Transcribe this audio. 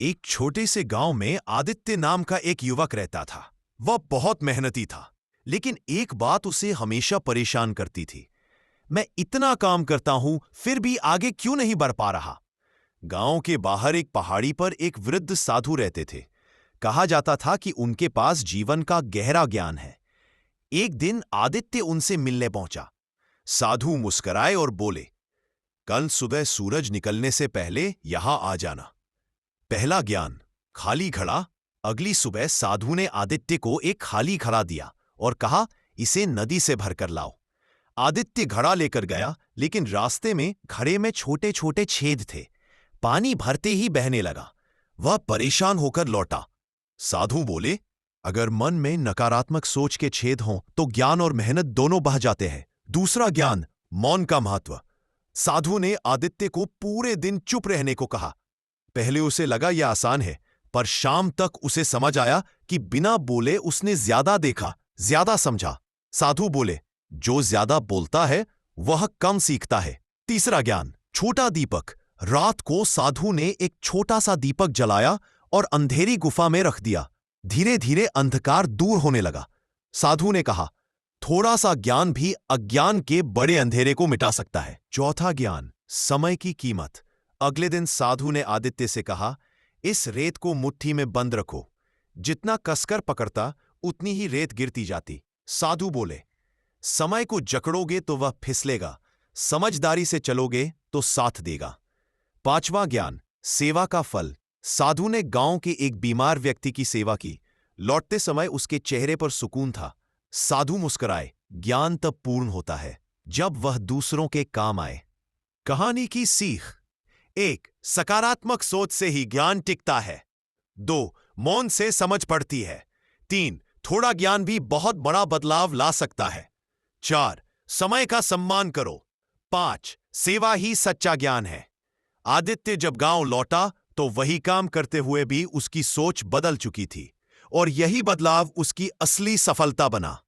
एक छोटे से गांव में आदित्य नाम का एक युवक रहता था। वह बहुत मेहनती था, लेकिन एक बात उसे हमेशा परेशान करती थी। मैं इतना काम करता हूं, फिर भी आगे क्यों नहीं बढ़ पा रहा। गांव के बाहर एक पहाड़ी पर एक वृद्ध साधु रहते थे। कहा जाता था कि उनके पास जीवन का गहरा ज्ञान है। एक दिन आदित्य उनसे मिलने पहुंचा। साधु मुस्कुराए और बोले, कल सुबह सूरज निकलने से पहले यहां आ जाना। पहला ज्ञान, खाली घड़ा। अगली सुबह साधु ने आदित्य को एक खाली घड़ा दिया और कहा, इसे नदी से भरकर लाओ। आदित्य घड़ा लेकर गया, लेकिन रास्ते में घड़े में छोटे छोटे छेद थे। पानी भरते ही बहने लगा। वह परेशान होकर लौटा। साधु बोले, अगर मन में नकारात्मक सोच के छेद हों तो ज्ञान और मेहनत दोनों बह जाते हैं। दूसरा ज्ञान, मौन का महत्व। साधु ने आदित्य को पूरे दिन चुप रहने को कहा। पहले उसे लगा यह आसान है, पर शाम तक उसे समझ आया कि बिना बोले उसने ज्यादा देखा, ज्यादा समझा। साधु बोले, जो ज्यादा बोलता है वह कम सीखता है। तीसरा ज्ञान, छोटा दीपक। रात को साधु ने एक छोटा सा दीपक जलाया और अंधेरी गुफा में रख दिया। धीरे धीरे अंधकार दूर होने लगा। साधु ने कहा, थोड़ा सा ज्ञान भी अज्ञान के बड़े अंधेरे को मिटा सकता है। चौथा ज्ञान, समय की कीमत। अगले दिन साधु ने आदित्य से कहा, इस रेत को मुट्ठी में बंद रखो। जितना कसकर पकड़ता उतनी ही रेत गिरती जाती। साधु बोले, समय को जकड़ोगे तो वह फिसलेगा, समझदारी से चलोगे तो साथ देगा। पांचवा ज्ञान, सेवा का फल। साधु ने गांव के एक बीमार व्यक्ति की सेवा की। लौटते समय उसके चेहरे पर सुकून था। साधु मुस्कुराए, ज्ञान तब पूर्ण होता है जब वह दूसरों के काम आए। कहानी की सीख, 1. सकारात्मक सोच से ही ज्ञान टिकता है। 2. मौन से समझ पड़ती है। 3. थोड़ा ज्ञान भी बहुत बड़ा बदलाव ला सकता है। 4. समय का सम्मान करो। 5. सेवा ही सच्चा ज्ञान है। आदित्य जब गांव लौटा तो वही काम करते हुए भी उसकी सोच बदल चुकी थी, और यही बदलाव उसकी असली सफलता बना।